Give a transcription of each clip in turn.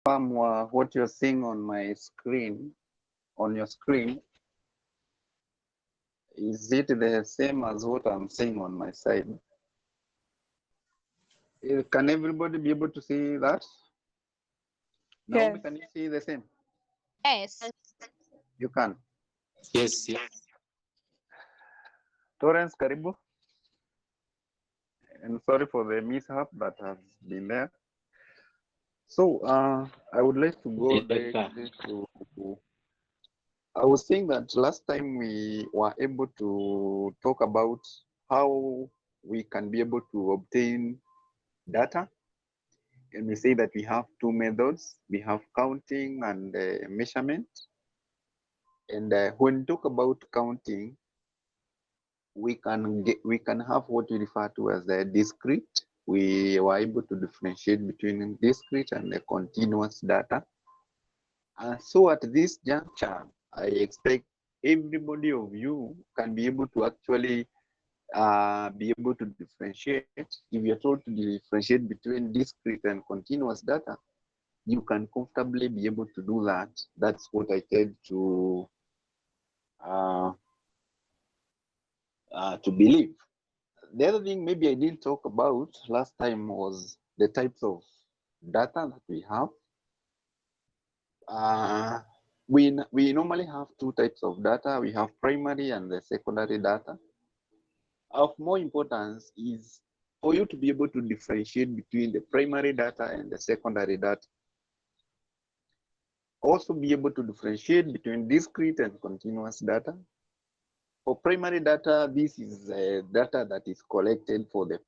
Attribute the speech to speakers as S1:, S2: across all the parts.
S1: confirm what you're seeing on my screen, on your screen. Is it the same as what I'm seeing on my side? Can everybody be able to see that? Naomi,
S2: Yes.
S1: can you see the same?
S3: Yes.
S1: You can.
S4: Yes, yes.
S1: Torrance, karibu. And sorry for the mishap that has been there. So I would like to go directly to. I was saying that last time we were able to talk about how we can be able to obtain data. And we say that we have two methods. We have counting and measurement. And when we talk about counting, we can have what we refer to as the discrete. We were able to differentiate between discrete and the continuous data. So at this juncture, I expect everybody of you can be able to actually be able to differentiate. If you're told to differentiate between discrete and continuous data, you can comfortably be able to do that. That's what I tend to believe. The other thing maybe I didn't talk about last time was the types of data that we have. We normally have two types of data. We have primary and the secondary data. Of more importance is for you to be able to differentiate between the primary data and the secondary data. Also be able to differentiate between discrete and continuous data. For primary data, this is data that is collected for the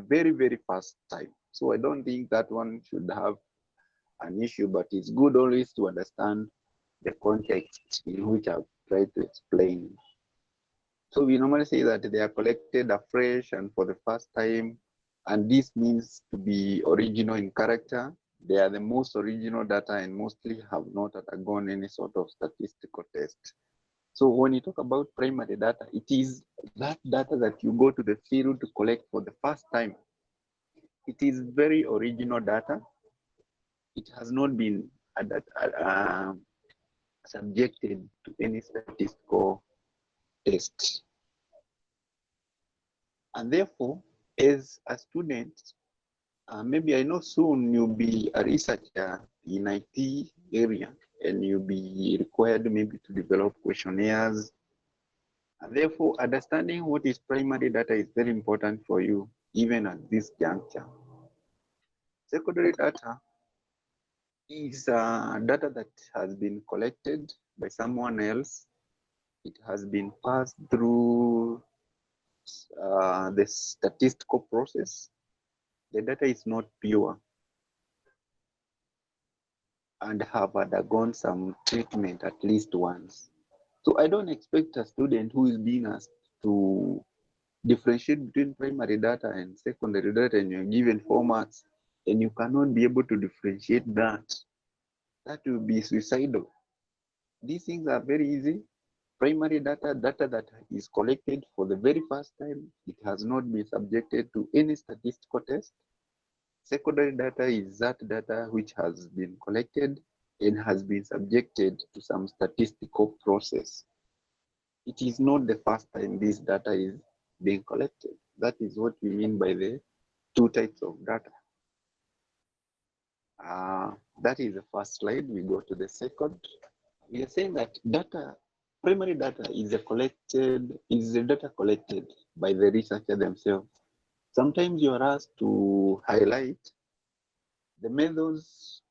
S1: very, very first time. So I don't think that one should have an issue, but it's good always to understand the context in which I've tried to explain. So we normally say that they are collected afresh and for the first time, and this means to be original in character. They are the most original data and mostly have not undergone any sort of statistical test. So when you talk about primary data, it is that data that you go to the field to collect for the first time. It is very original data. It has not been subjected to any statistical test. And therefore, as a student, maybe I know soon you'll be a researcher in IT area and you'll be required maybe to develop questionnaires. And therefore, understanding what is primary data is very important for you, even at this juncture. Secondary data is data that has been collected by someone else. It has been passed through the statistical process. The data is not pure and have undergone some treatment at least once. So I don't expect a student who is being asked to differentiate between primary data and secondary data and you're given formats and you cannot be able to differentiate that. That will be suicidal. These things are very easy. Primary data that is collected for the very first time, it has not been subjected to any statistical test. Secondary data is that data which has been collected and has been subjected to some statistical process. It is not the first time this data is being collected. That is what we mean by the two types of data. That is the first slide. We go to the second. We are saying that primary data is the data collected by the researcher themselves. Sometimes you are asked to highlight the methods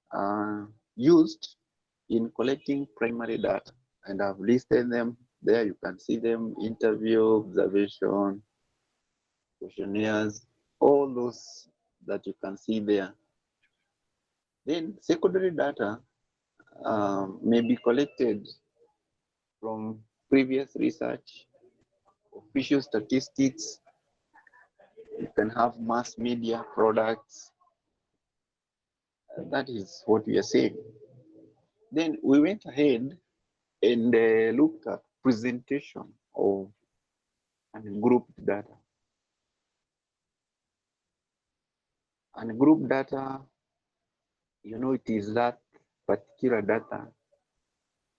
S1: used in collecting primary data, and I've listed them there. You can see them: interview, observation, questionnaires, all those that you can see there. Then secondary data may be collected from previous research, official statistics. You can have mass media products. That is what we are saying. Then we went ahead and looked at presentation of ungrouped data. Ungrouped data you know, it is that particular data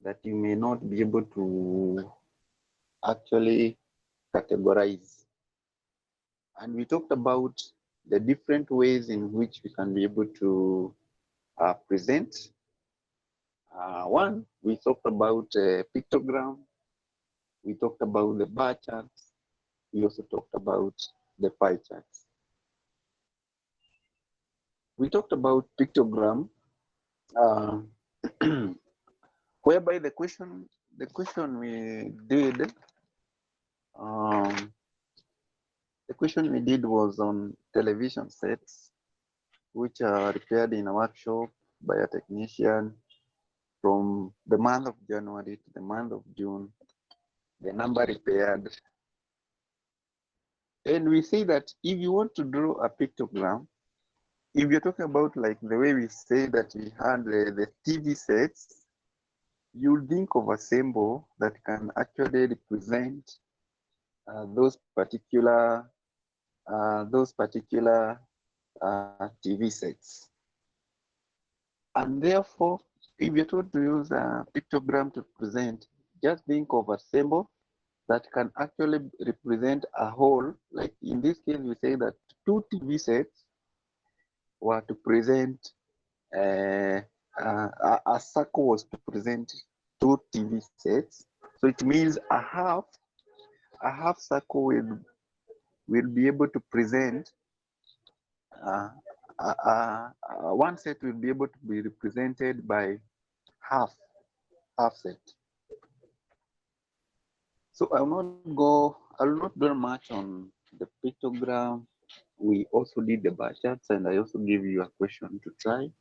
S1: that you may not be able to actually categorize. And we talked about the different ways in which we can be able to present. One, we talked about pictogram. We talked about the bar charts. We also talked about the pie charts. We talked about pictogram, whereby the question we did, was on television sets, which are repaired in a workshop by a technician from the month of January to the month of June, the number repaired. And we say that if you want to draw a pictogram, if you're talking about like the way we say that we had the TV sets, you think of a symbol that can actually represent those particular TV sets. And therefore, if you're told to use a pictogram to present, just think of a symbol that can actually represent a whole. Like in this case, we say that two TV sets were to present a circle was to present two TV sets. So it means a half circle will be able to present one set will be able to be represented by half set. So I'll not dwell much on the pictogram. We also did the bar charts, and I also gave you a question to try.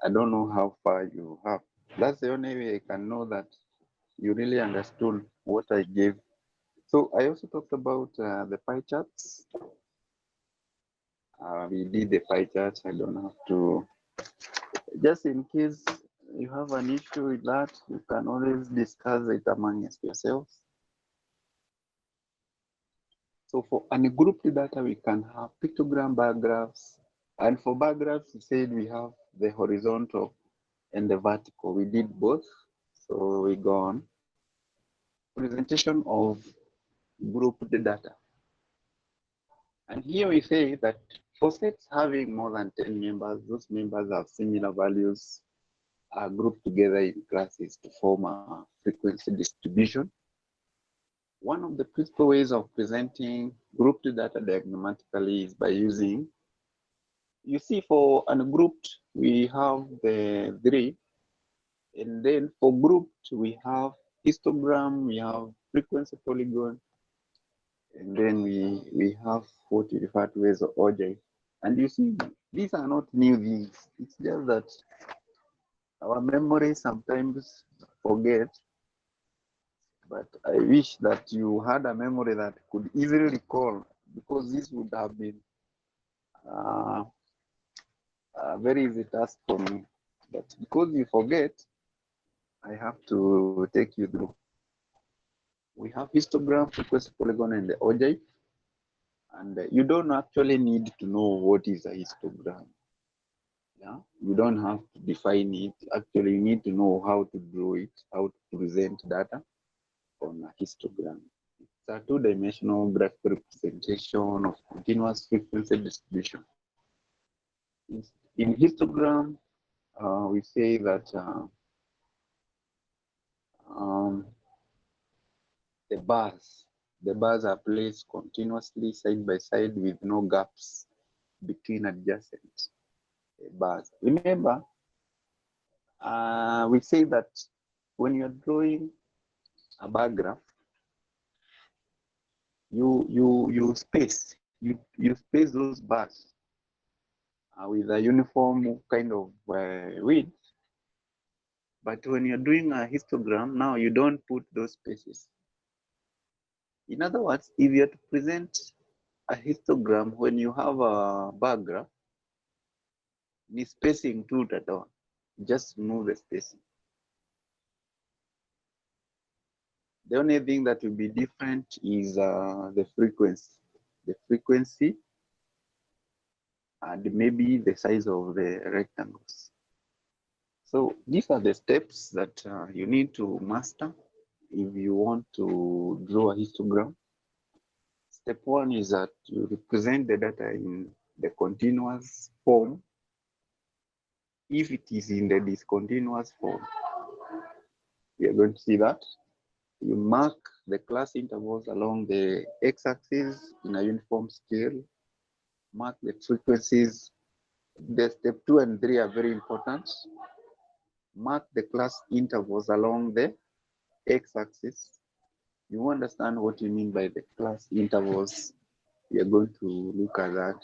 S1: I don't know how far you have. That's the only way I can know that you really understood what I gave. So I also talked about the pie charts. We did the pie charts. I don't have to. Just in case you have an issue with that, you can always discuss it among yourselves. So for ungrouped data, we can have pictogram bar graphs. And for bar graphs, we said we have the horizontal and the vertical. We did both. So we go on. Presentation of grouped data. And here we say that for sets having more than 10 members, those members have similar values are grouped together in classes to form a frequency distribution. One of the principal ways of presenting grouped data diagrammatically is by using, you see for ungrouped, we have the 3. And then for grouped, we have histogram, we have frequency polygon, and then we have what we refer to as OJ. And you see, these are not new things. It's just that our memory sometimes forget. But I wish that you had a memory that could easily recall, because this would have been a very easy task for me. But because you forget, I have to take you through. We have histogram, frequency polygon, and the OJ. And you don't actually need to know what is a histogram. Yeah, you don't have to define it. Actually, you need to know how to draw it, how to present data on a histogram. It's a two-dimensional graphical representation of continuous frequency distribution. In histogram, we say that the bars are placed continuously side by side with no gaps between adjacent bars. Remember, we say that when you're drawing a bar graph, you space those bars with a uniform kind of width. But when you're doing a histogram, now you don't put those spaces. In other words, if you have to present a histogram when you have a bar graph, the spacing too at all. Just remove the spacing. The only thing that will be different is the frequency. The frequency and maybe the size of the rectangles. So these are the steps that you need to master if you want to draw a histogram. Step one is that you represent the data in the continuous form. If it is in the discontinuous form, we are going to see that. You mark the class intervals along the x-axis in a uniform scale. Mark the frequencies. The step 2 and 3 are very important. Mark the class intervals along the x-axis. You understand what you mean by the class intervals. We are going to look at that.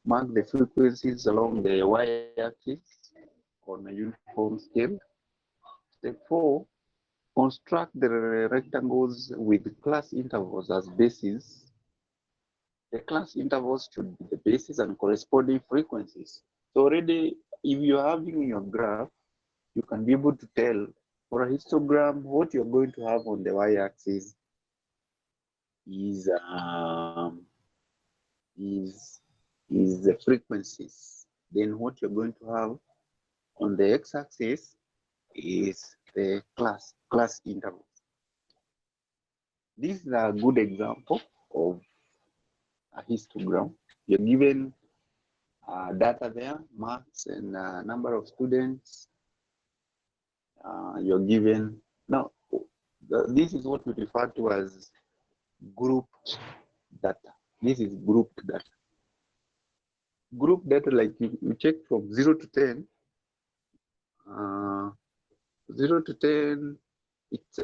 S1: Mark the frequencies along the y-axis on a uniform scale. Step 4, construct the rectangles with class intervals as bases. The class intervals should be the bases and corresponding frequencies. So already, if you're having your graph, you can be able to tell for a histogram what you're going to have on the y-axis is the frequencies. Then what you're going to have on the x-axis is the class intervals. This is a good example of a histogram. You're given data there, marks and number of students. You're given, now, this is what we refer to as grouped data. This is grouped data. Group data, like you check from 0 to 10. 0 to 10, it's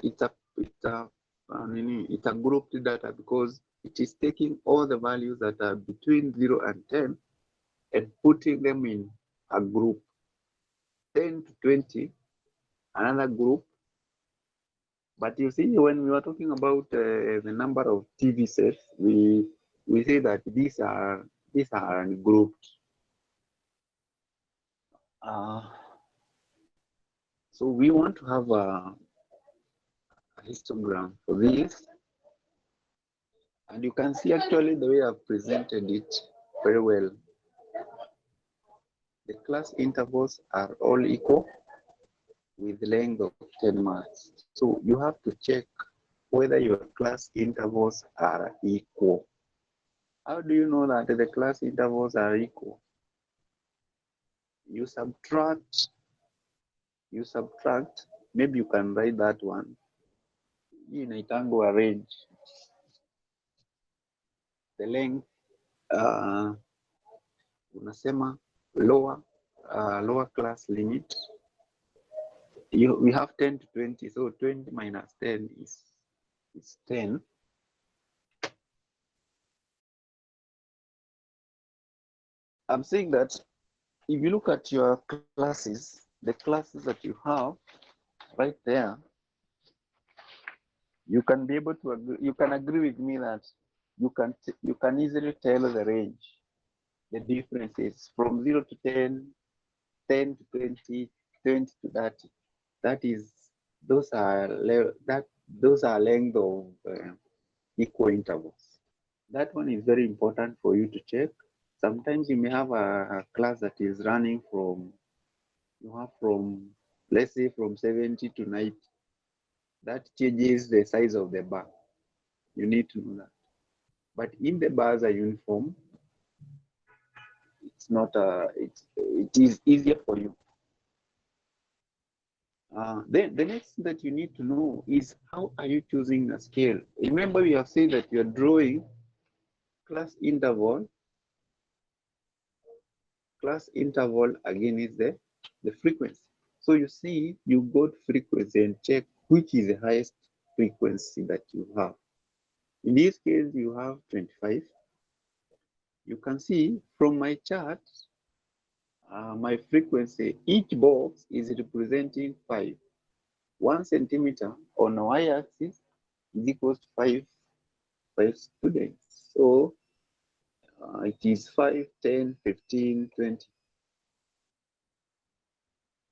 S1: a grouped data because it is taking all the values that are between 0 and 10 and putting them in a group. 10 to 20, another group. But you see, when we were talking about the number of TV sets, we say that these are grouped. So we want to have a histogram for this, and you can see actually the way I've presented it very well. The class intervals are all equal with length of 10 marks. So you have to check whether your class intervals are equal. How do you know that the class intervals are equal? You subtract, maybe you can write that one. In a tangle range, the length, unasema lower class limit. We have 10 to 20, so 20 minus 10 is 10. I'm saying that if you look at your classes, the classes that you have right there, you can be able to agree, you can agree with me that you can easily tell the range, the differences from 0 to 10, 10 to 20, 20 to 30. That is, those are length of equal intervals. That one is very important for you to check. Sometimes you may have a class that is running from, let's say from 70 to 90. That changes the size of the bar. You need to know that. But if the bars are uniform, it's not it is easier for you. Then the next thing that you need to know is how are you choosing a scale? Remember, we have said that you're drawing class interval again is the frequency. So you see, you go to frequency and check which is the highest frequency that you have. In this case, you have 25. You can see from my chart, my frequency, each box is representing 5. 1 centimeter on the y-axis is equals to 5 students. So it is 5, 10, 15, 20.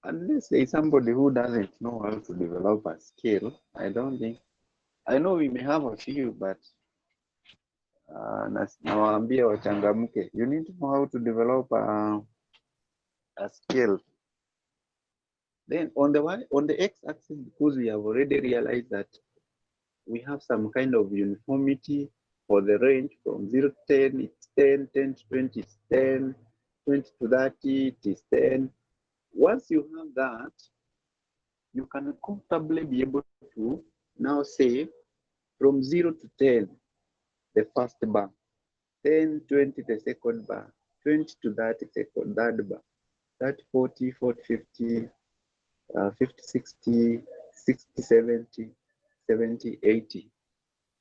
S1: Unless there is somebody who doesn't know how to develop a scale, I don't think. I know we may have a few, but nawaambia wachangamke. You need to know how to develop a scale. Then on the x-axis, because we have already realized that we have some kind of uniformity for the range from 0 to 10, it's 10, 10 to 20, it's 10, 20 to 30, it is 10. Once you have that, you can comfortably be able to now say from 0 to 10, the first bar, 10, 20, the second bar, 20 to 30, second, third bar, 30, 40, 40, 50, 50, 60, 60, 70, 70, 80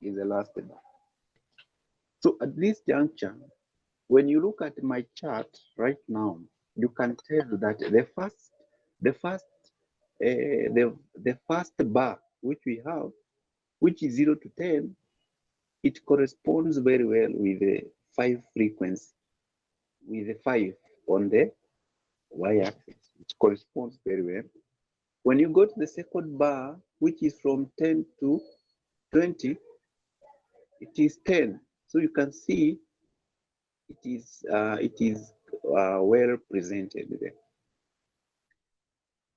S1: is the last bar. So at this juncture, when you look at my chart right now, you can tell that the first bar which we have, which is 0 to 10, it corresponds very well with the 5 frequency, with the 5 on the y-axis, which corresponds very well. When you go to the second bar, which is from 10 to 20, it is 10. So you can see it is well presented there.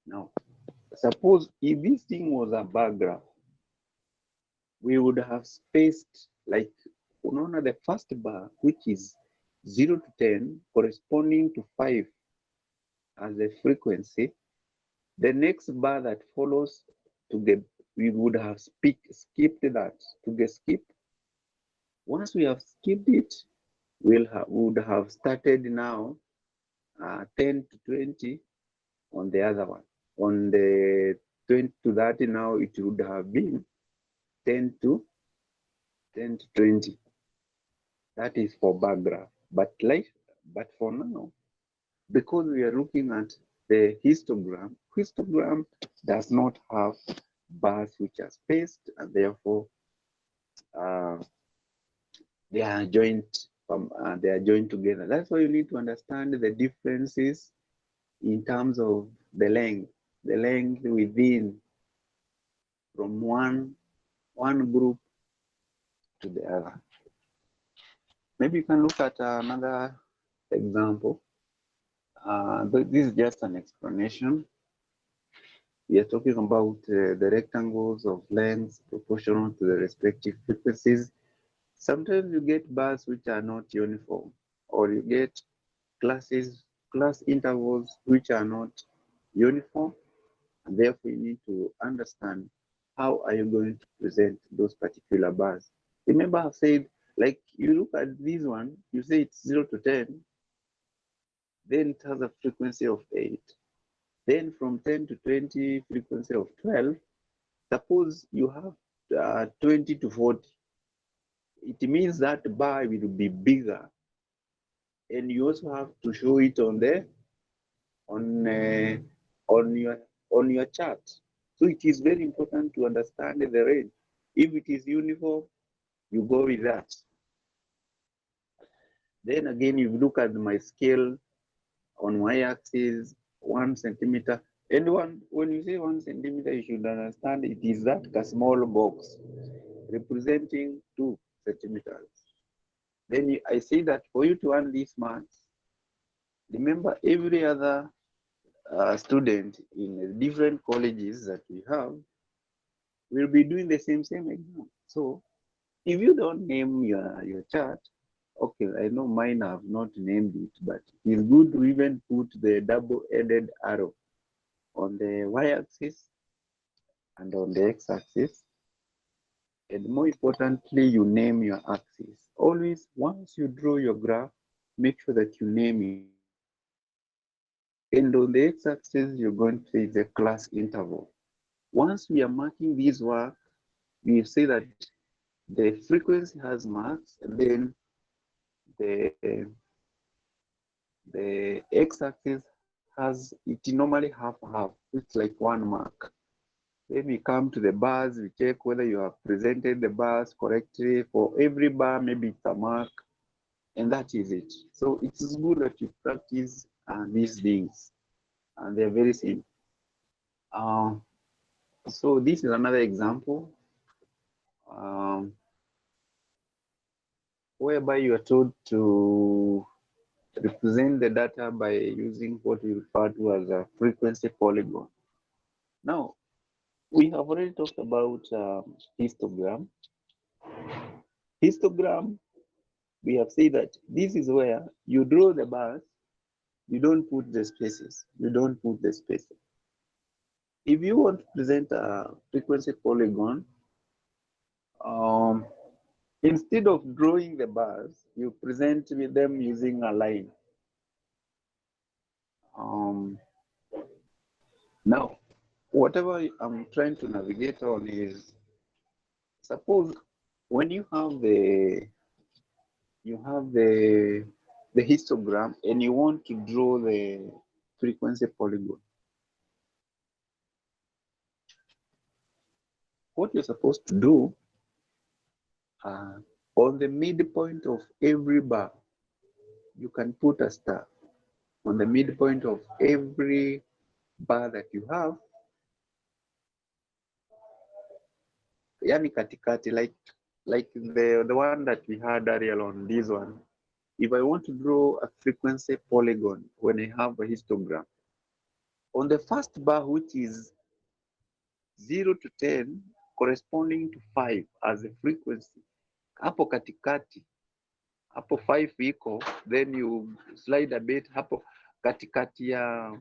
S1: Now, suppose if this thing was a bar graph, we would have spaced like the first bar, which is 0 to 10, corresponding to 5 as the frequency. The next bar that follows we would have skipped that to get skipped. Once we have skipped it, we would have started now 10 to 20 on the other one. On the 20 to 30 now, it would have been 10 to 20. That is for bar graph. But for now, because we are looking at the histogram does not have bars which are spaced, and therefore they are joined together. That's why you need to understand the differences in terms of the length within from one group to the other. Maybe you can look at another example. But this is just an explanation. We are talking about the rectangles of lengths proportional to the respective frequencies. Sometimes you get bars which are not uniform, or you get class intervals which are not uniform, and therefore you need to understand how are you going to present those particular bars. Remember I've said, like, you look at this one, you say it's 0 to 10, then it has a frequency of 8. Then from 10 to 20, frequency of 12. Suppose you have 20 to 40. It means that bar will be bigger. And you also have to show it on your chart. So it is very important to understand the range. If it is uniform, you go with that. Then again, you look at my scale on y-axis, 1 centimeter. And when you say 1 centimeter, you should understand it is that a small box representing 2 centimeters. Then I say that for you to earn this maths, remember every other student in different colleges that we have will be doing the same exam. So if you don't name your chart, okay, I know mine have not named it, but it's good to even put the double-headed arrow on the y-axis and on the x-axis. And more importantly, you name your axis. Always, once you draw your graph, make sure that you name it. And on the x-axis, you're going to say the class interval. Once we are marking this work, we say that the frequency has marks, and then the x-axis has, it normally half. It's like 1 mark. Then we come to the bars, we check whether you have presented the bars correctly. For every bar, maybe it's a mark, and that is it. So it's good that you practice these things, and they're very simple. So this is another example whereby you are told to represent the data by using what we refer to as a frequency polygon. Now, we have already talked about histogram. Histogram, we have said that this is where you draw the bars, you don't put the spaces. You don't put the spaces. If you want to present a frequency polygon, instead of drawing the bars, you present with them using a line. Now, whatever I'm trying to navigate on is, suppose when you have the histogram and you want to draw the frequency polygon. What you're supposed to do, on the midpoint of every bar, you can put a star. On the midpoint of every bar that you have, yani katikati, like the one that we had earlier on, this one. If I want to draw a frequency polygon when I have a histogram, on the first bar, which is 0 to 10, corresponding to 5 as a frequency, hapo katikati, hapo 5 iko, then you slide a bit, hapo katikati ya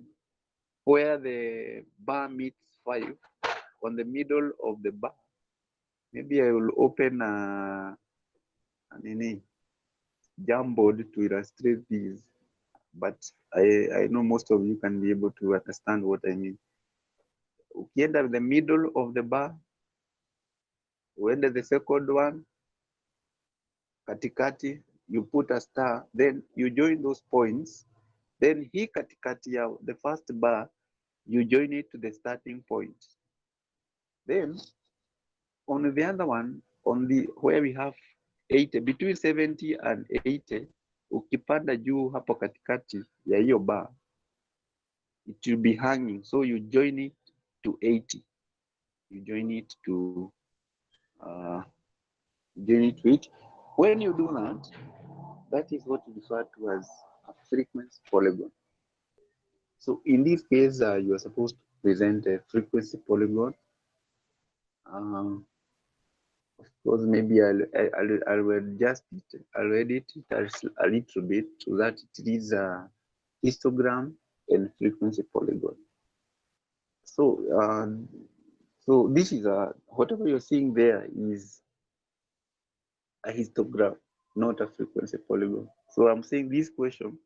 S1: where the bar meets 5, on the middle of the bar, maybe I will open a Jamboard to illustrate these, but I know most of you can be able to understand what I mean. Ukienda the middle of the bar, uende the second one, katikati, you put a star, then you join those points, then hii katikati ya the first bar, you join it to the starting point. Then on the other one, on the where we have 80, between 70 and 80, ukipanda juu hapo katikati ya hiyo bar, it will be hanging. So you join it to 80. You join it to it. When you do that, that is what we refer to as a frequency polygon. So in this case, you are supposed to present a frequency polygon. Of course, maybe I'll adjust it, I'll edit it a little bit so that it is a histogram and frequency polygon. So this is whatever you're seeing there is a histogram, not a frequency polygon. So I'm saying this question,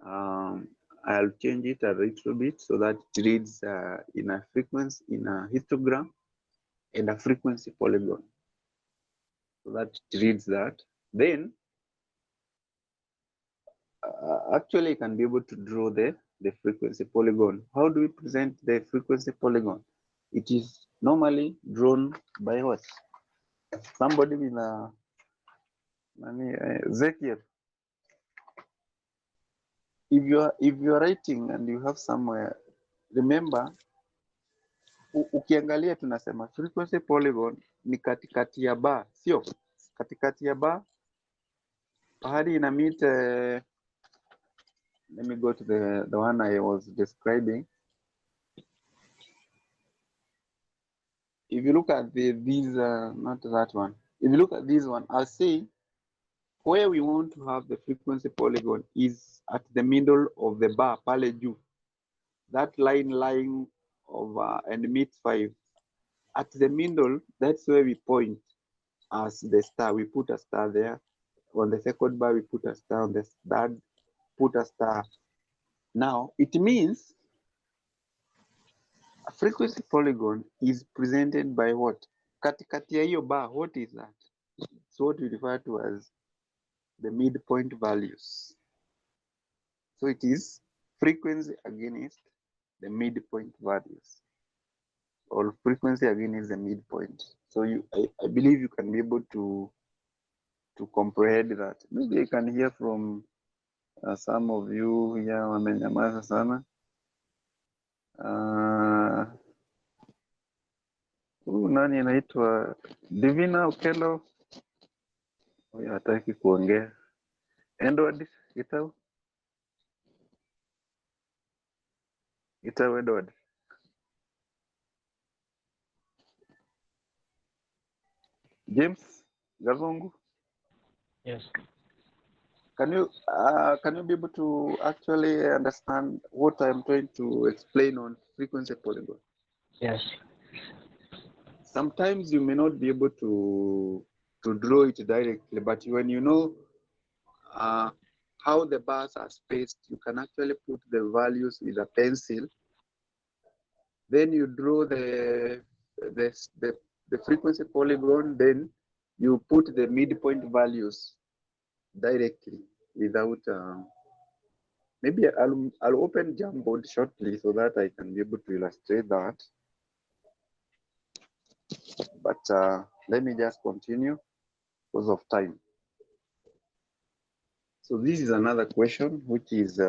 S1: I'll change it a little bit so that it reads in a frequency, in a histogram and a frequency polygon. So that it reads that. Then actually I can be able to draw the frequency polygon. How do we present the frequency polygon? It is normally drawn by what? Somebody with a Ezekiel. If you are writing and you have somewhere, remember ukiangalia tunasema frequency polygon ni katikati ya bar, sio? Katikati ya bar pahali ina meet. Let me go to the one I was describing. If you look at these, not that one. If you look at this one, I'll say where we want to have the frequency polygon is at the middle of the bar, pale juu. That line over and meet 5. At the middle, that's where we point as the star. We put a star there. On the second bar, we put a star. On the third, put a star. Now, it means a frequency polygon is presented by what? Katikati ya hiyo bar, what is that? It's what we refer to as the midpoint values. So it is frequency against the midpoint values, or frequency against the midpoint. So I believe you can be able to comprehend that. Maybe I can hear from some of you here wamenyamaza sana. Nani anaitwa Divina Ukelo, huyo hataki kuongea. Edward Gitau Edward. James Gazongu?
S2: Yes.
S1: Can you be able to actually understand what I'm trying to explain on frequency polygon?
S2: Yes.
S1: Sometimes you may not be able to draw it directly, but when you know how the bars are spaced, you can actually put the values with a pencil. Then you draw the, the, the frequency polygon, then you put the midpoint values directly without, maybe I'll open Jamboard shortly so that I can be able to illustrate that. But let me just continue because of time. So this is another question which is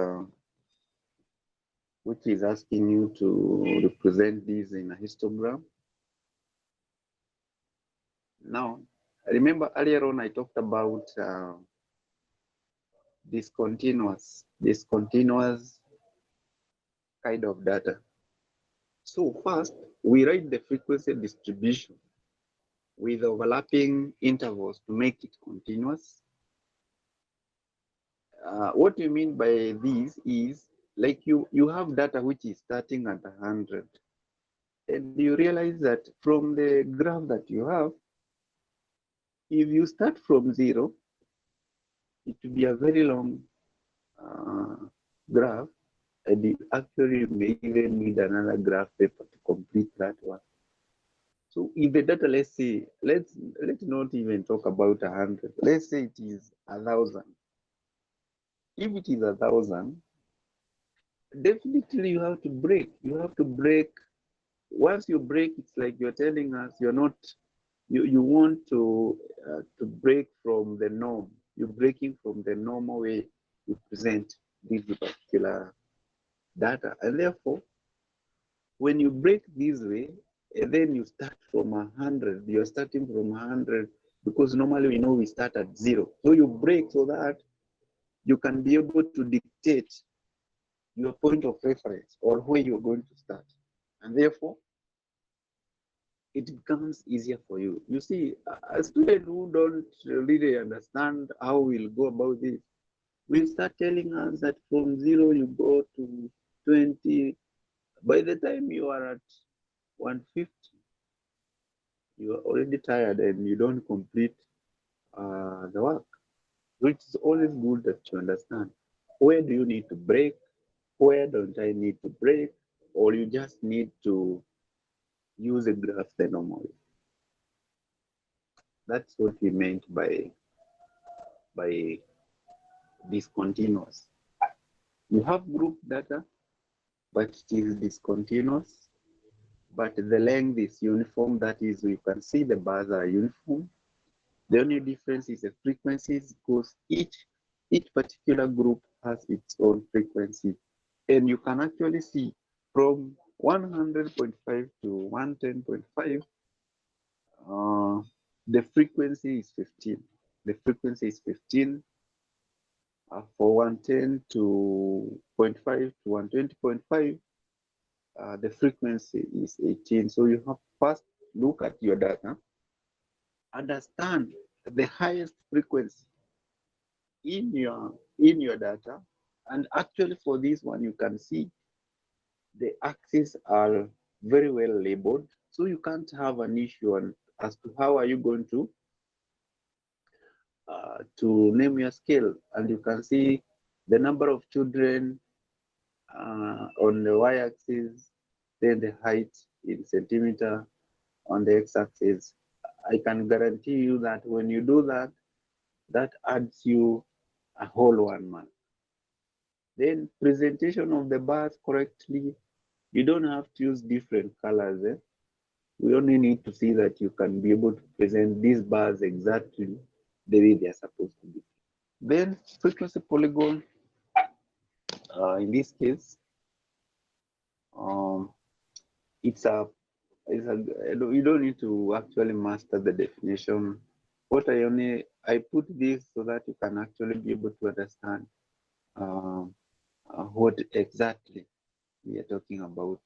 S1: asking you to represent this in a histogram. Now, remember earlier on I talked about discontinuous kind of data. So first, we write the frequency distribution with overlapping intervals to make it continuous. What we mean by this is, like you have data which is starting at 100, and you realize that from the graph that you have, if you start from 0, it will be a very long graph, and you actually may even need another graph paper to complete that one. So if the data, let's say, let's not even talk about 100. Let's say it is 1,000. If it is 1,000, definitely you have to break. You have to break. Once you break, it's like you're telling us you're not. You want to break from the norm. You're breaking from the normal way you present this particular data, and therefore, when you break this way, and then you start from 100, you're starting from 100 because normally we know we start at 0. So you break so that you can be able to dictate your point of reference or where you're going to start. And therefore, it becomes easier for you. You see, a student who don't really understand how we'll go about this will start telling us that from 0 you go to 20. By the time you are at 150, you are already tired and you don't complete the work, which is always good that you understand. Where do you need to break? Where don't I need to break? Or you just need to use a graph the normal way. That's what we meant by discontinuous. You have group data, but it is discontinuous, but the length is uniform. That is, you can see the bars are uniform. The only difference is the frequencies, because each particular group has its own frequency. And you can actually see from 100.5 to 110.5, the frequency is 15. The frequency is 15. For 110 to 0.5 to 120.5, the frequency is 18. So you have to first look at your data, understand the highest frequency in your data, and actually for this one you can see the axes are very well labeled, so you can't have an issue on as to how are you going to name your scale. And you can see the number of children on the y-axis, then the height in centimeter on the x-axis. I can guarantee you that when you do that, that adds you a whole 1 month. Then presentation of the bars correctly, you don't have to use different colors. We only need to see that you can be able to present these bars exactly the way they are supposed to be. Then frequency polygon, in this case, it's a you don't need to actually master the definition. I put this so that you can actually be able to understand what exactly we are talking about.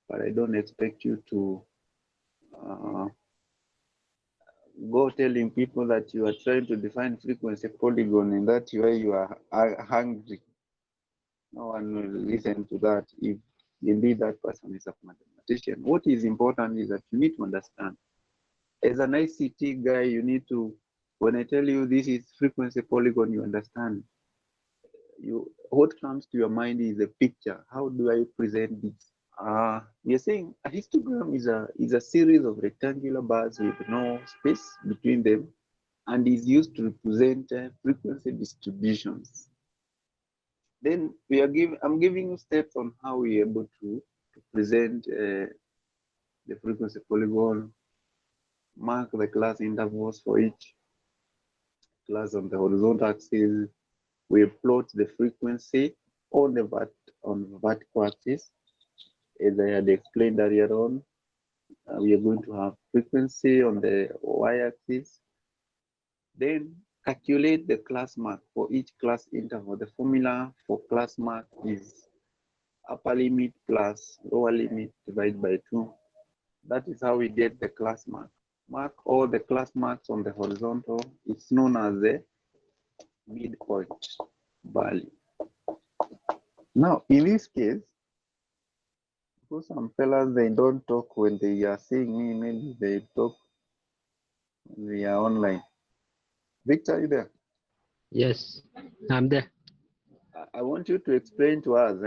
S1: But I don't expect you to go telling people that you are trying to define frequency polygon and that way you are hungry. No one will listen to that if indeed that person is a mathematician. What is important is that you need to understand. As an ICT guy, you need to, when I tell you this is frequency polygon, you understand. What comes to your mind is a picture. How do I present this? We are saying a histogram is a series of rectangular bars with no space between them and is used to represent frequency distributions. Then I'm giving you steps on how we are able to present the frequency polygon, mark the class intervals for each class on the horizontal axis. We plot the frequency on the vertical axis. As I had explained earlier on, we are going to have frequency on the y-axis. Then calculate the class mark for each class interval. The formula for class mark is upper limit plus lower limit divided by 2. That is how we get the class mark. Mark all the class marks on the horizontal. It's known as the midpoint value. Now, in this case, because some fellas, they don't talk when they are seeing me, maybe they talk when they are online. Victor, are you there?
S2: Yes, I'm there.
S1: I want you to explain to us.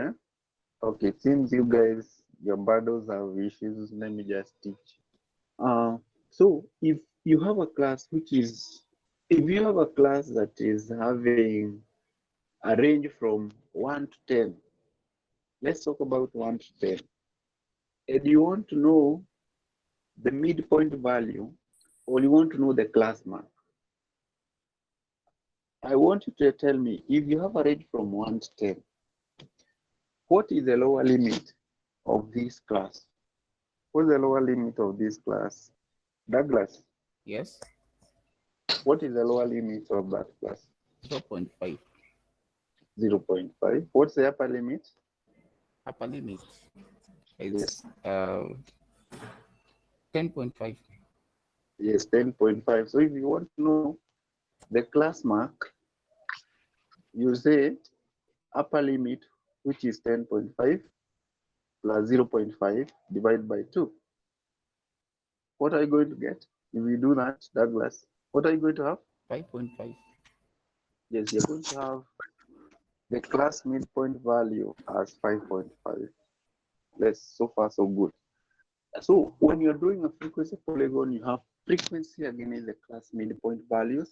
S1: Okay, it seems you guys, your bundles have issues. Let me just teach. So if you have a class if you have a class that is having a range from 1 to 10, let's talk about 1 to 10, and you want to know the midpoint value, or you want to know the class mark, I want you to tell me, if you have a range from 1 to 10, what is the lower limit of this class? What's the lower limit of this class? Douglas?
S3: Yes.
S1: What is the lower limit of that class?
S3: 0.5.
S1: 0.5. What's the upper limit?
S3: Upper limit
S1: Yes.
S3: is 10.5.
S1: Yes, 10.5. So if you want to know the class mark, you say upper limit, which is 10.5 plus 0.5 divided by 2. What are you going to get? If we do that, Douglas, what are you going to have?
S3: 5.5.
S1: Yes, you're going to have the class midpoint value as 5.5. So far, so good. So when you're doing a frequency polygon, you have frequency against the class midpoint values.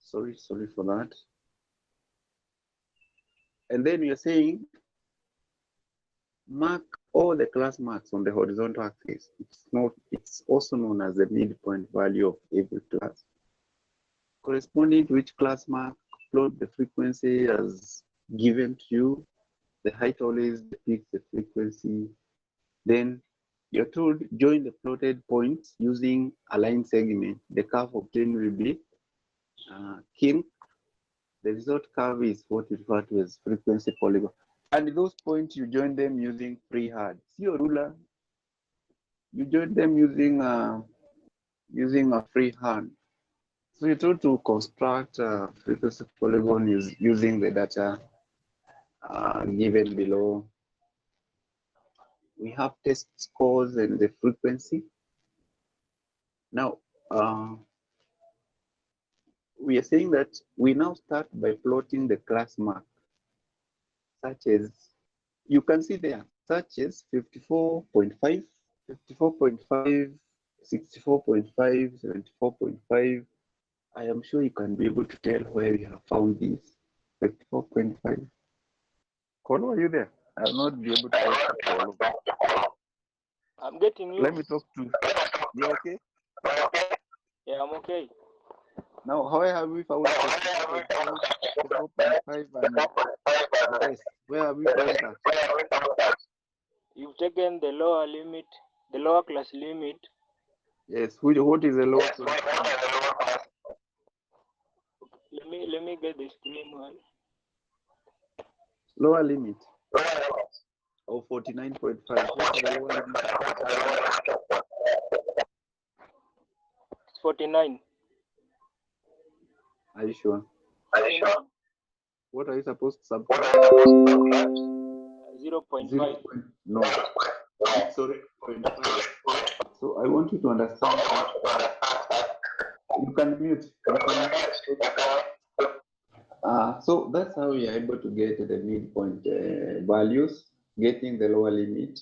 S1: Sorry for that. And then you're saying mark all the class marks on the horizontal axis. It's also known as the midpoint value of every class. Corresponding to each class mark, plot the frequency as given to you. The height always depicts the frequency. Then you're told join the plotted points using a line segment. The curve obtained will be kink. The result curve is what we refer to as frequency polygon. And those points, you join them using freehand. See your ruler, you join them using a freehand. So you're told to construct a frequency polygon using the data given below. We have test scores and the frequency. Now, we are saying that we now start by plotting the class mark, such as, you can see there, such as 54.5, 54.5, 64.5, 74.5. I am sure you can be able to tell where we have found this. 54.5. Kolo, are you there? I'll not be able to talk to Kolo.
S4: I'm getting you.
S1: Let me talk to you. You okay?
S4: Yeah, I'm okay.
S1: Now, how have we found 54.5 and the rest? Where have we found that?
S4: You've taken the lower limit, the lower class limit.
S1: Yes. What is the lower class?
S4: Let me get the screen one.
S1: Lower limit. or 49.5? What's the lower limit?
S4: It's 49.
S1: Are you sure? What are you supposed to subtract?
S4: 0.5.
S1: No, sorry, 0.5. So I want you to understand that you can mute. So that's how we are able to get the midpoint values, getting the lower limit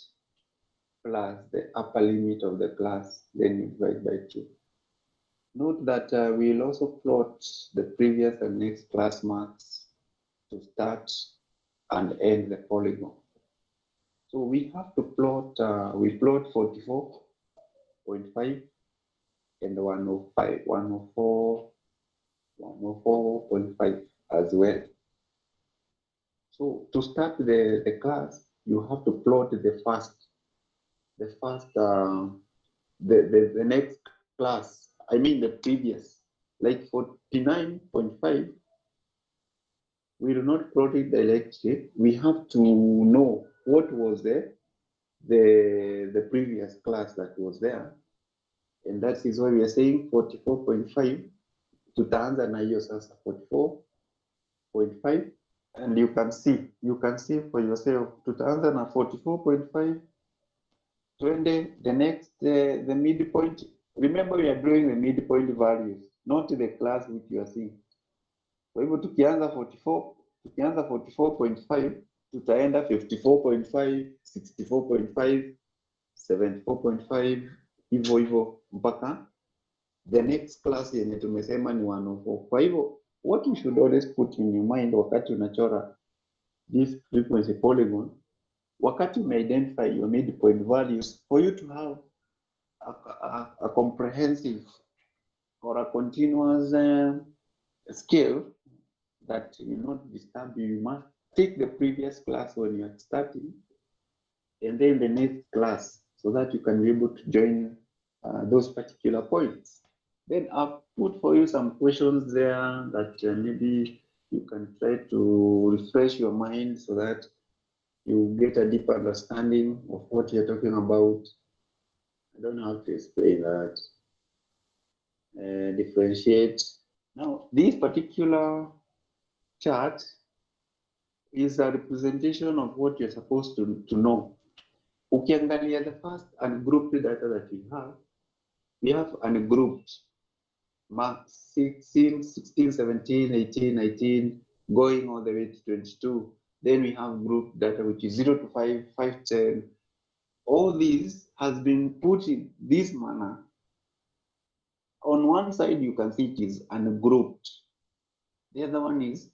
S1: plus the upper limit of the class, then you divide by 2. Note that we'll also plot the previous and next class marks to start and end the polygon. So we have to plot, we plot 44.5 and 105, 104, 104.5 as well. So to start the class, you have to plot the next class. I mean the previous, like 49.5. We do not plot it directly. We have to know what was the previous class that was there, and that is why we are saying 44.5. Tutaanza na hiyo sasa 44.5, and you can see for yourself. Tutaanza na 44.5. Twende the next the midpoint. Remember, we are doing the midpoint values, not the class which you are seeing. Kwa hivyo tukianza 44.5 tutaenda 54.5, 64.5, 74.5, hivyo hivyo mpaka the next class yenye tumesema ni 104. Kwa hivyo what you should always put in your mind wakati unachora this frequency polygon, wakati identify your midpoint values, for you to have a comprehensive or a continuous scale that will not disturb you, you must take the previous class when you are starting and then the next class so that you can be able to join those particular points. Then I've put for you some questions there that maybe you can try to refresh your mind so that you get a deeper understanding of what you're talking about. I don't know how to explain that. Differentiate. Now, this particular chart is a representation of what you're supposed to know. Ukiangalia the first ungrouped data that we have ungrouped marks 16, 17, 18, 19, going all the way to 22. Then we have group data which is 0 to 5, 5 to 10. All these has been put in this manner. On one side, you can see it is ungrouped. The other one is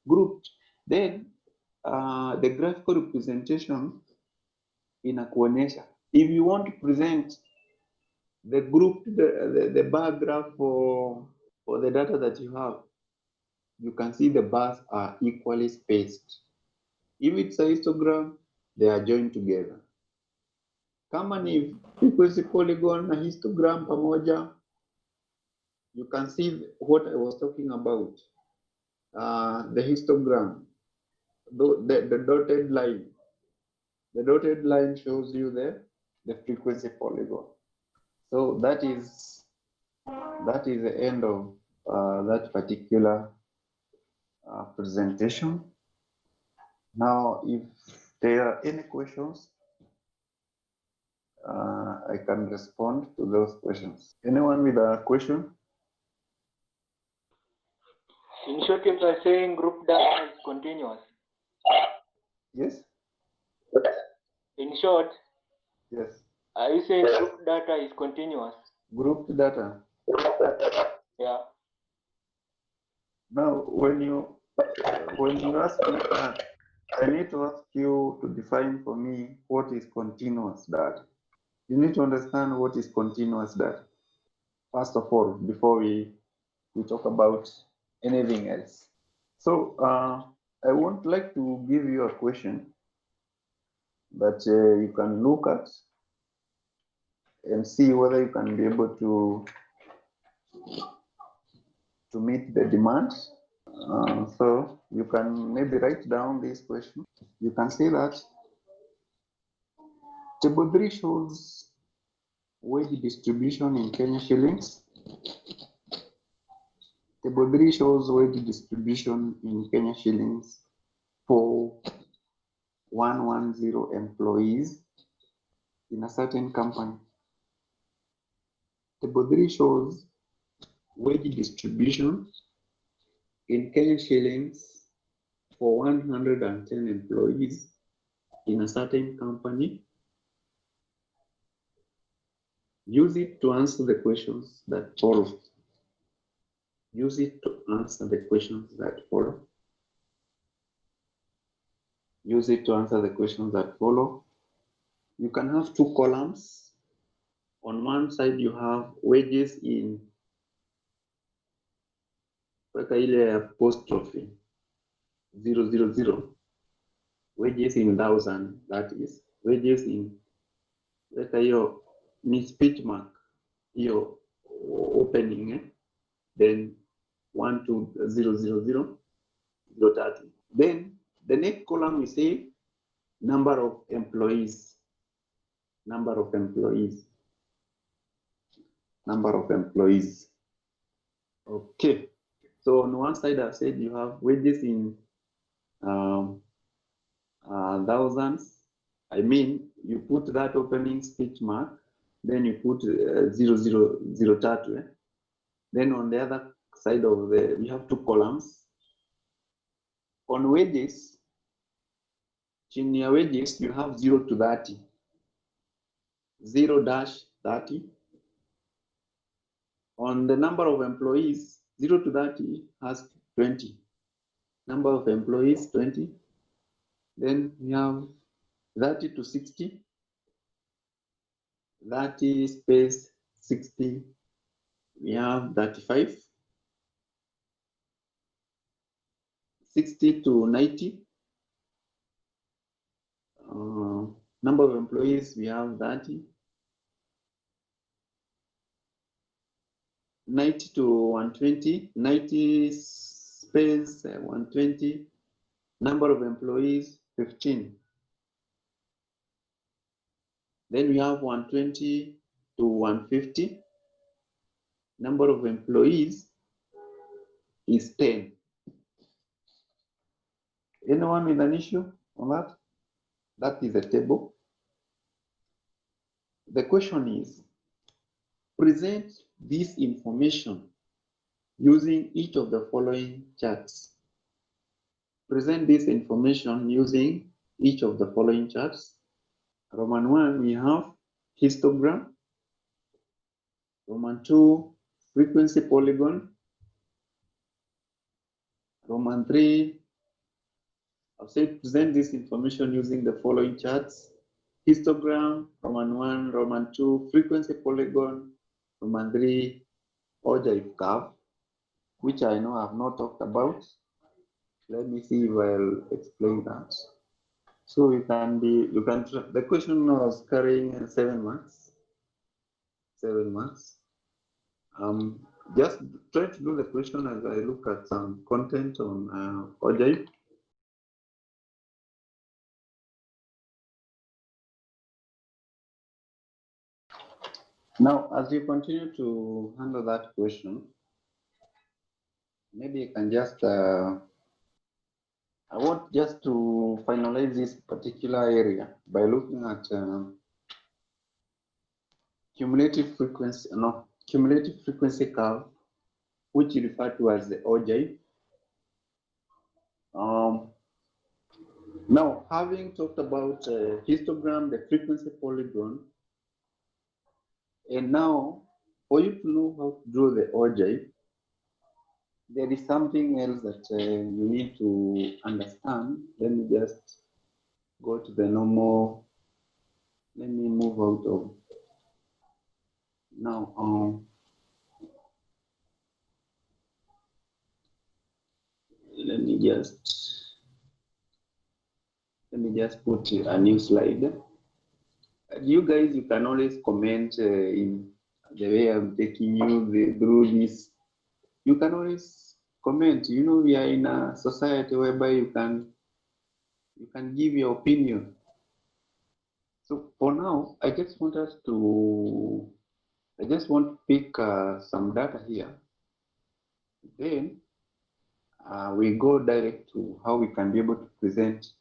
S1: grouped. Then the graphical representation inakuonyesha. If you want to present the group, the bar graph for the data that you have, you can see the bars are equally spaced. If it's a histogram, they are joined together. Kama ni frequency polygon na histogram pamoja, you can see what I was talking about. The histogram, the dotted line. The dotted line shows you the frequency polygon. So that is the end of that particular presentation. Now, if there are any questions, I can respond to those questions. Anyone with a question?
S4: In short, you are saying group data is continuous.
S1: Yes?
S4: In short,
S1: Yes.
S4: are you saying group data is continuous?
S1: Grouped data.
S4: Yeah.
S1: Now, when you ask me that, I need to ask you to define for me what is continuous data. You need to understand what is continuous data, first of all, before we talk about anything else. So I would like to give you a question that you can look at and see whether you can be able to meet the demands. So you can maybe write down this question. You can see that Table 3 shows wage distribution in Kenya shillings. Table 3 shows wage distribution in Kenya shillings for 110 employees in a certain company. Table 3 shows wage distribution in Kenya shillings for 110 employees in a certain company. Use it to answer the questions that follow. Use it to answer the questions that follow. Use it to answer the questions that follow. You can have two columns. On one side, you have wages in apostrophe 000, wages in thousand, that is wages in your speech mark, your opening, then 12000 030. Then the next column we say number of employees. Number of employees. Number of employees. Okay. So on one side I said you have wages in thousands. I mean, you put that opening speech mark, then you put 0030. Then on the other side of we have two columns. On wages, in your wages, you have 0 to 30. 0-30. On the number of employees, 0 to 30 has 20. Number of employees, 20. Then we have 30 to 60. 30 space 60. We have 35. 60 to 90. Number of employees, we have 30. 90 to 120. 90 space 120. Number of employees, 15. Then we have 120 to 150. Number of employees is 10. Anyone with an issue on that? That is a table. The question is, present this information using each of the following charts. Present this information using each of the following charts. Roman 1, we have histogram. Roman 2, frequency polygon. Roman 3, I've said present this information using the following charts. Histogram, Roman 1, Roman 2, frequency polygon, Roman 3, ogive curve, which I know I've not talked about. Let me see if I'll explain that. So the question was carrying 7 marks. 7 marks. Just try to do the question as I look at some content on ogive. Now, as you continue to handle that question, maybe you can just, I want just to finalize this particular area by looking at cumulative frequency curve, which you refer to as the ogive. Now, having talked about histogram, the frequency polygon, and now for you to know how to draw the ogive, there is something else that you need to understand. Let me just go to the normal. Let me move out of now. Let me just put a new slide. You guys, you can always comment in the way I'm taking you through this. You can always comment. You know, we are in a society whereby you can give your opinion. So for now, I just want to pick some data here. Then we go direct to how we can be able to present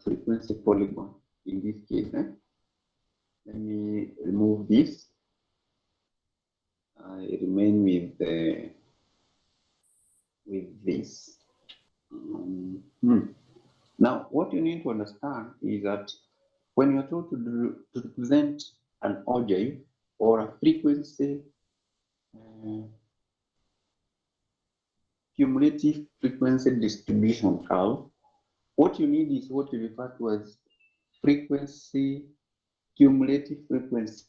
S1: frequency polygon in this case. Let me remove this. I remain with this. Now, what you need to understand is that when you're told to represent an ogive or a frequency cumulative frequency distribution curve, what you need is what you refer to as frequency cumulative frequency.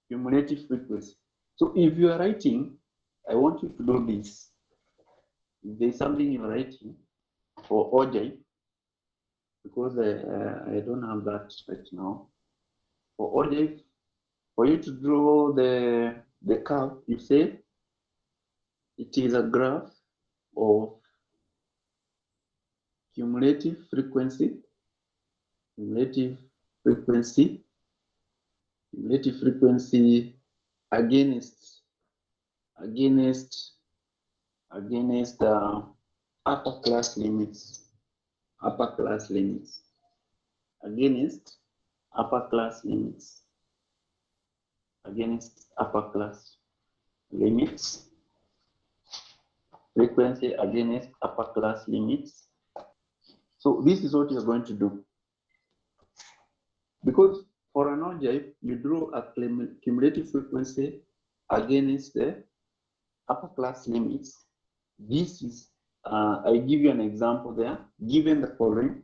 S1: Cumulative frequency. So if you are writing, I want you to do this. If there's something you're writing for ogive, because I don't have that right now. For ogive, for you to draw the curve, you say it is a graph of cumulative frequency against upper class limits, against upper class limits, frequency against upper class limits. So this is what you're going to do. Because for an ogive, you draw a cumulative frequency against the upper class limits. This is, I give you an example there, given the following.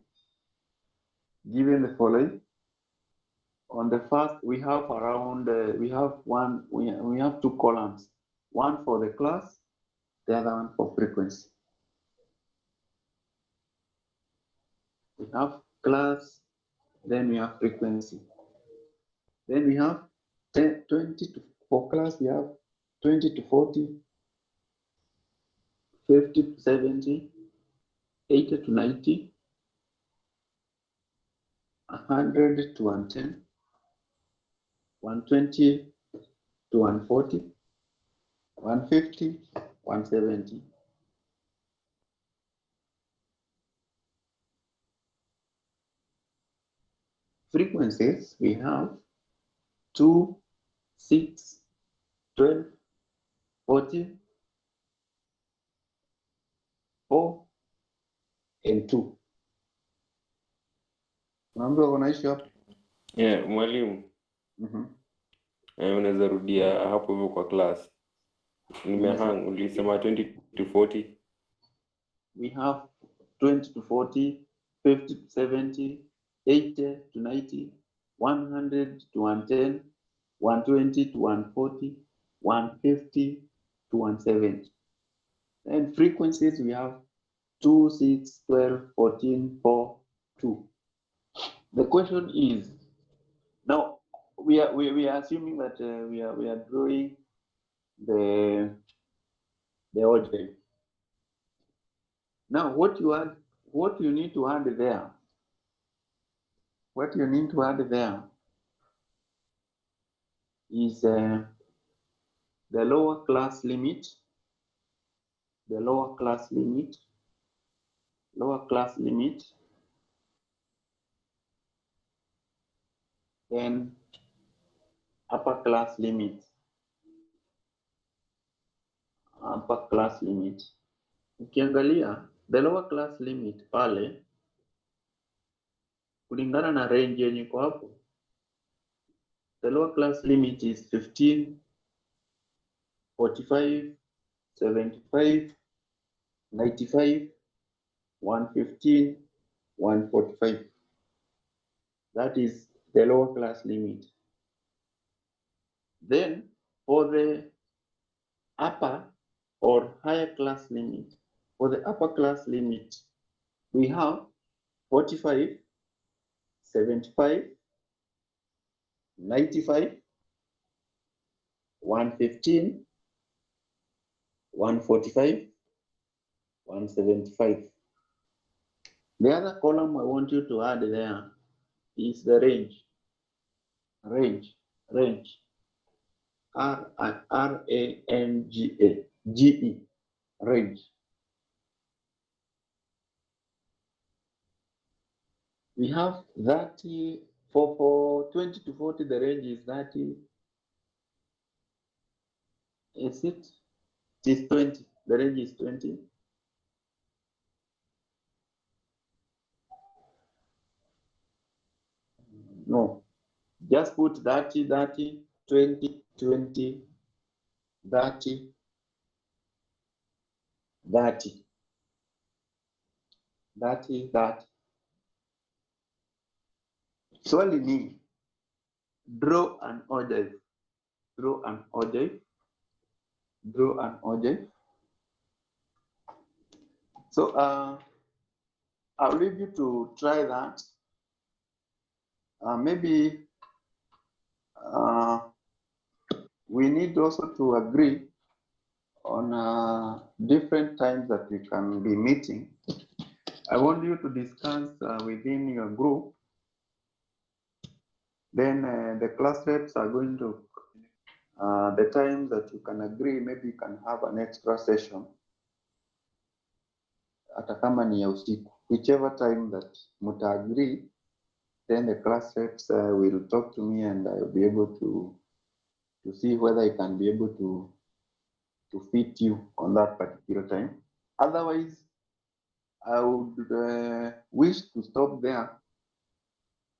S1: On the first, we have around, we have two columns, one for the class, the other one for frequency. We have class, then we have frequency. Then we have 20 to, for class, we have 20 to 40, 50 to 70, 80 to 90, 100 to 110, 120 to 140, 150, 170. Frequencies, we have 2, 6, 12, 40, 4, and 2. Unaambiwa wanaishi hapo?
S5: Yeah, mwalimu. Unaweza rudia hapo hivyo kwa class. Nimehang, ulisema 20 to 40.
S1: We have 20 to 40, 50 to 70, 80 to 90, 100 to 110, 120 to 140, 150 to 170. And frequencies, we have 2, 6, 12, 14, 4, 2. The question is, now we are assuming that we are drawing the ogive. Now what you need to add there, is the lower class limit, then upper class limit. Ukiangalia the lower class limit pale kulingana na range yenye iko hapo, the lower class limit is 15, 45, 75, 95, 115, 145. That is the lower class limit. Then for the upper or higher class limit, for the upper class limit, we have 45, 75, 95, 115, 145, 175. The other column I want you to add there is the range. Range. R-A-N-G-E. Range. We have 30, for 20 to 40, the range is 30. Is it? It is 20. The range is 20. No. Just put 30, 30, 20, 20, 30, 30, 30, 30. Swali ni draw an ogive. Draw an ogive. Draw an ogive. So I'll leave you to try that. Maybe we need also to agree on different times that we can be meeting. I want you to discuss within your group. Then the class reps are going to, the time that you can agree, maybe you can have an extra session. Hata kama ni ya usiku. Whichever time that muta agree, then the class reps will talk to me and I will be able to see whether I can be able to fit you on that particular time. Otherwise, I would wish to stop there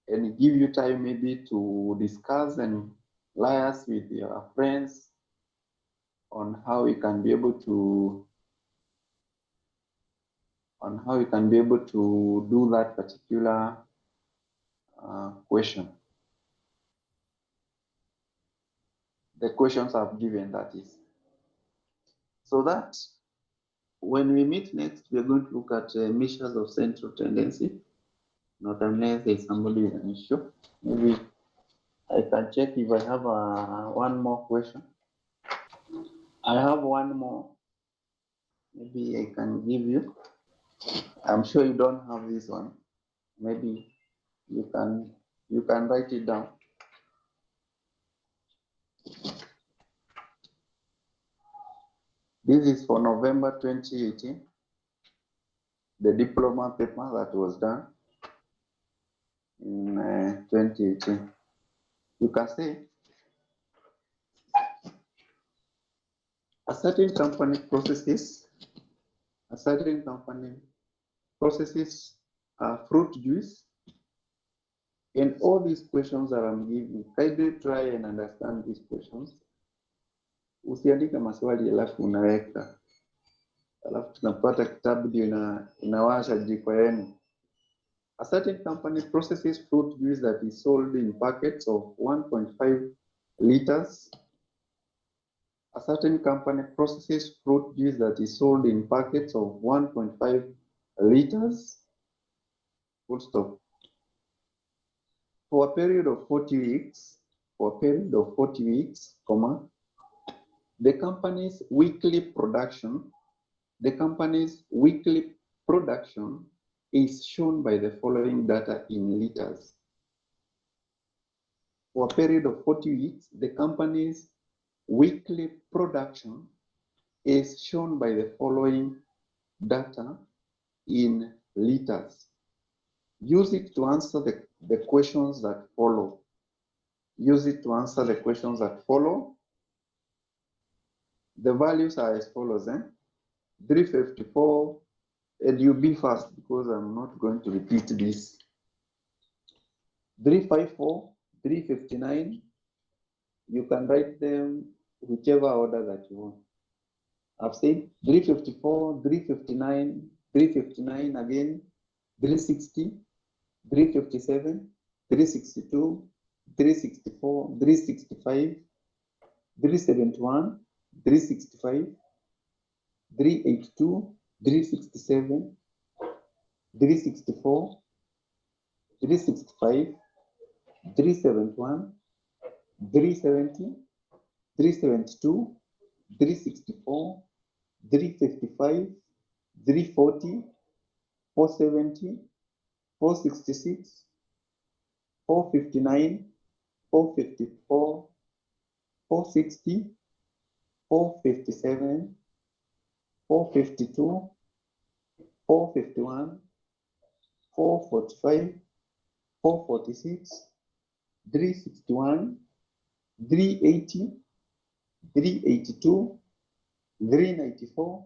S1: and give you time maybe to discuss and liaise with your friends on how you can be able to do that particular question. The questions I've given, that is. So that when we meet next, we are going to look at measures of central tendency. Not unless there's somebody with an issue. Maybe I can check if I have one more question. I have one more. Maybe I can give you. I'm sure you don't have this one. Maybe you can write it down. This is for November 2018. The diploma paper that was done in 2018. You can say a certain company processes fruit juice. And all these questions that I'm giving, kindly try and understand these questions. Usiandike maswali alafu unaweka. Alafu tunapata kitabu ndio inawasha jiko yenu. A certain company processes fruit juice that is sold in packets of 1.5 liters. A certain company processes fruit juice that is sold in packets of 1.5 liters. Full stop. For a period of 40 weeks, comma, the company's weekly production is shown by the following data in liters. For a period of 40 weeks, the company's weekly production is shown by the following data in liters. Use it to answer the questions that follow. The values are as follows. 354, and you be fast because I'm not going to repeat this. 354, 359, you can write them whichever order that you want. I've said 354, 359, 359 again, 360, 357, 362, 364, 365, 371, 365, 382, 367, 364, 365, 371, 370, 372, 364, 355, 340, 470, 466, 459, 454, 460, 457, 452, 451, 445, 446, 361, 380, 382, 394,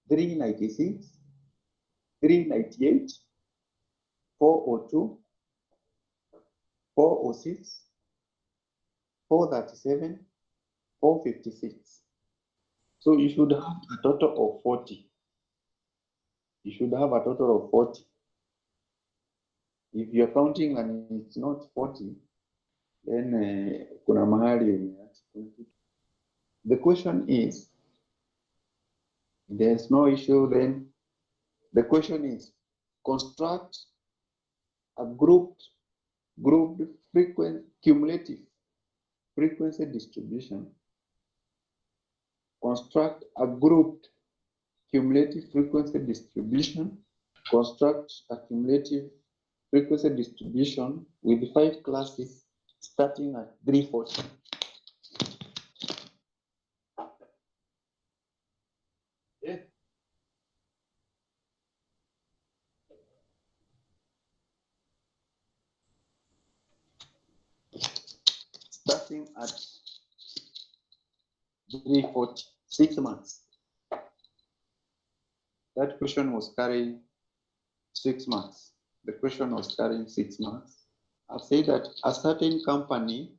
S1: 396, 398, 402, 406, 437, 456. So you should have a total of 40. You should have a total of 40. If you're counting and it's not 40, then kuna mahali umeacha. The question is, there's no issue then. The question is, construct a grouped cumulative frequency distribution. Construct a grouped cumulative frequency distribution. Construct a cumulative frequency distribution with 5 classes starting at 340. Yeah. Starting at 340, 6 months. That question was carrying 6 months. The question was carrying 6 months. I've said that a certain company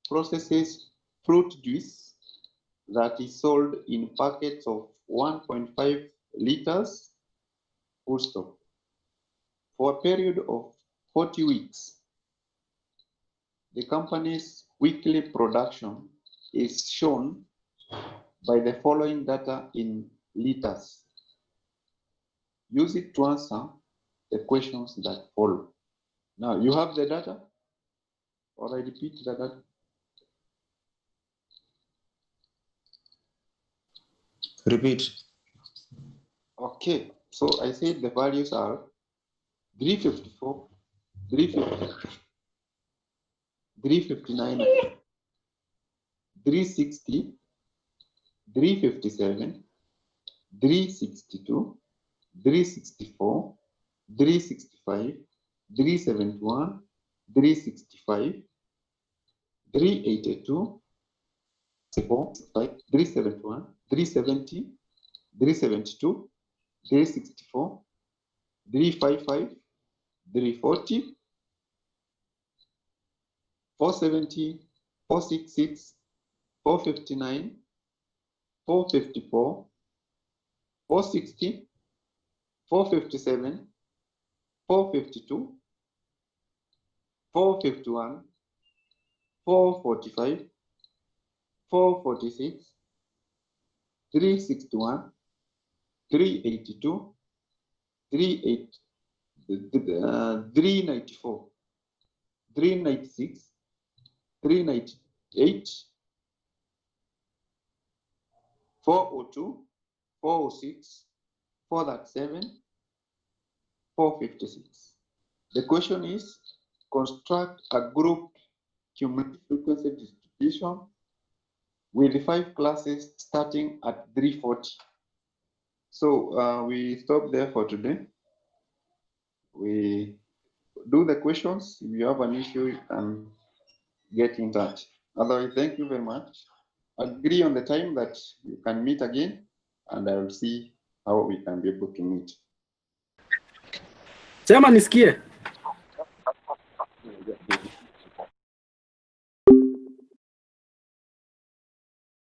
S1: processes fruit juice that is sold in packets of 1.5 liters, full stop, for a period of 40 weeks. The company's weekly production is shown by the following data in liters. Use it to answer the questions that follow. Now, you have the data, or I repeat the data?
S5: Repeat.
S1: Okay, so I said the values are 354, 350, 359, 360, 357, 362, 364, 365, 371, 365, 382, 371, 370, 372, 364, 355, 340, 470, 466, 459, 454, 460, 457, 452, 451, 445, 446, 361, 382, 394, 396, 398, 402, 406, 437, 456. The question is, construct a grouped cumulative frequency distribution with 5 classes starting at 340. So we stop there for today. We do the questions. If you have an issue, you can get in touch. Otherwise, thank you very much. Agree on the time that you can meet again, and I will see how we can be able to meet.
S2: Sema nisikie.